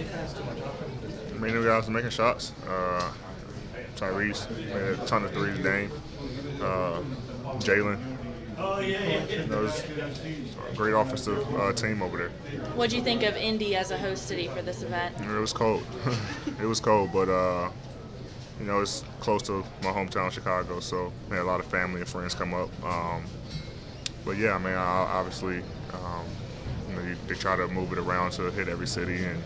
defense, too much offense? I mean, the guys making shots. Tyrese made a ton of threes. Dame, Jalen. It's a great offensive team over there. What do you think of Indy as a host city for this event? It was cold. It was cold, but it's close to my hometown, Chicago, so I had a lot of family and friends come up. But yeah, I mean, obviously, they try to move it around to hit every city, and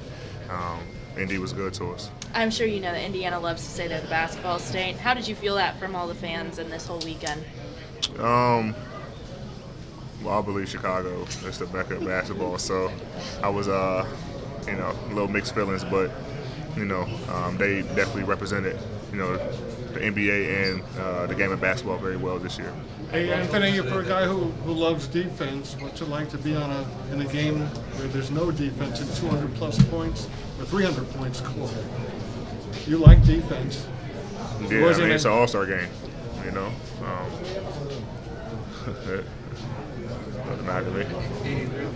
Indy was good to us. I'm sure you know that Indiana loves to say they're the basketball state. How did you feel that from all the fans in this whole weekend? Well, I believe Chicago is the mecca of basketball, so I was, a little mixed feelings, but, they definitely represented, the NBA and the game of basketball very well this year. Hey, Anthony, for a guy who loves defense, what's it like to be in a game where there's no defense and 200-plus points or 300 points scored? You like defense. Yeah, I mean, it's an all-star game, Doesn't matter to me.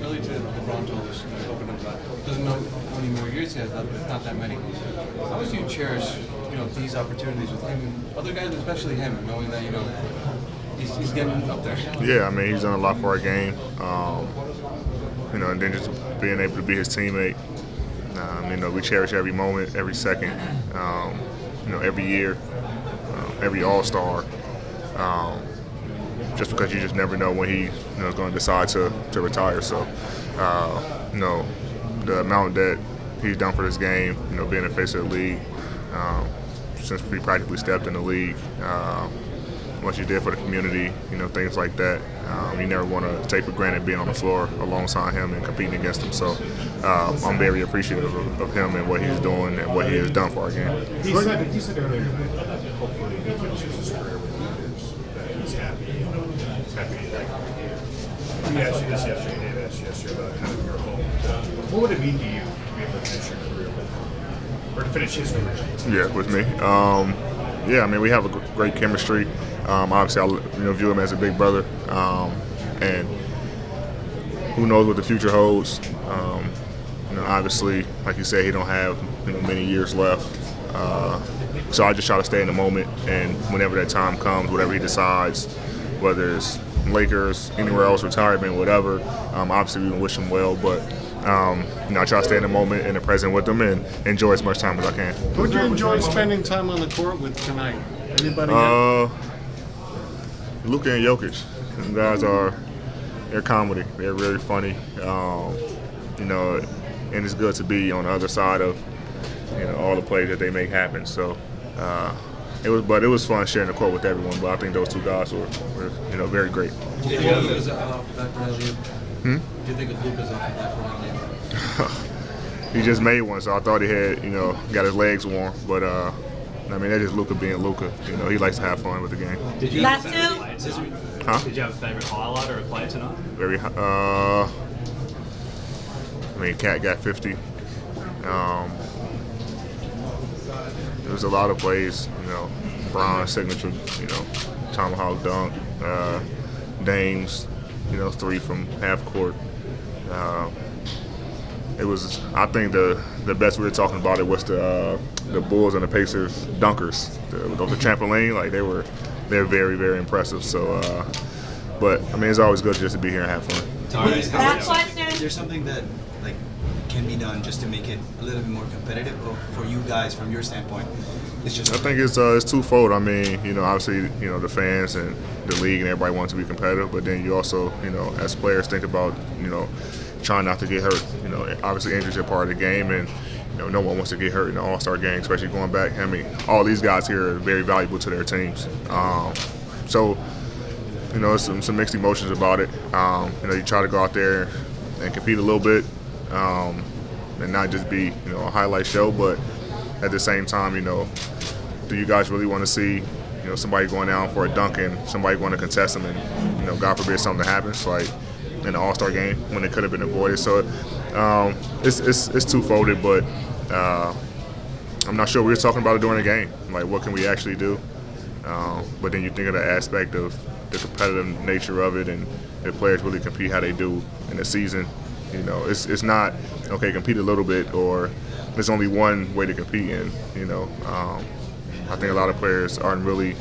Early to LeBron told us, doesn't know how many more years he has left, but it's not that many. How much do you cherish, these opportunities with him and other guys, especially him, knowing that, he's getting up there? Yeah, I mean, he's done a lot for our game, and then just being able to be his teammate. We cherish every moment, every second, every year, every All-Star. Just because you just never know when he is going to decide to retire. So, the amount that he's done for this game, being the face of the league, since we practically stepped in the league, what you did for the community, things like that. You never want to take for granted being on the floor alongside him and competing against him. So I'm very appreciative of him and what he's doing and what he has done for our game. He said earlier that hopefully he finishes his career with that he's happy. He's happy. We asked you this yesterday, Dave asked you yesterday about kind of your hope. What would it mean to you to be able to finish your career with him? Or to finish his career? Yeah, with me. I mean, we have a great chemistry. Obviously, I view him as a big brother, and who knows what the future holds. Obviously, like you said, he don't have many years left. So I just try to stay in the moment, and whenever that time comes, whatever he decides, whether it's Lakers, anywhere else, retirement, whatever, obviously we can wish him well, but I try to stay in the moment and the present with him and enjoy as much time as I can. Who do you enjoy spending time on the court with tonight? Anybody? Luka and Jokic. Them guys they're comedy. They're really funny. And it's good to be on the other side of all the plays that they make happen. So it was fun sharing the court with everyone. But I think those two guys were very great. Do you think Luka's off the back of Do you think of Luka's off the back He just made one, so I thought he had got his legs warm. But that's just Luka being Luka. He likes to have fun with the game. Did you Last have a favorite play tonight? Huh? Did you have a favorite highlight or a play tonight? Cat got 50. There was a lot of plays, Bron's signature, tomahawk dunk, Dame's, three from half court. It was, I think the best we were talking about it was the Bulls and the Pacers dunkers, the trampoline, like they're very, very impressive. So, but it's always good just to be here and have fun. Is there something that can be done just to make it a little bit more competitive, or for you guys, from your standpoint? It's just. I think it's twofold. Obviously, the fans and the league and everybody wants to be competitive, but then you also, as players, think about, trying not to get hurt. Obviously injuries are part of the game, and no one wants to get hurt in the All-Star game, especially going back. All these guys here are very valuable to their teams. So, some mixed emotions about it. You try to go out there and compete a little bit, and not just be, a highlight show, but at the same time, do you guys really want to see, somebody going down for a dunk and somebody going to contest them, and God forbid something happens, like in the All-Star game when it could have been avoided. So it's two-folded, but I'm not sure. We were talking about it during the game, like what can we actually do? But then you think of the aspect of the competitive nature of it, and if players really compete how they do in the season, You know, it's not okay. Compete a little bit, or there's only one way to compete in. You know, I think a lot of players aren't really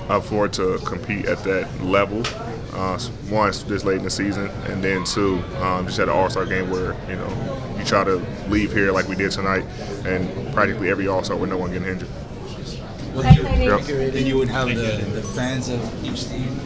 up for it to compete at that level. One, it's this late in the season, and then two, just at an All-Star game where you try to leave here like we did tonight, and practically every All-Star with no one getting injured. What do you think you would have the fans of each team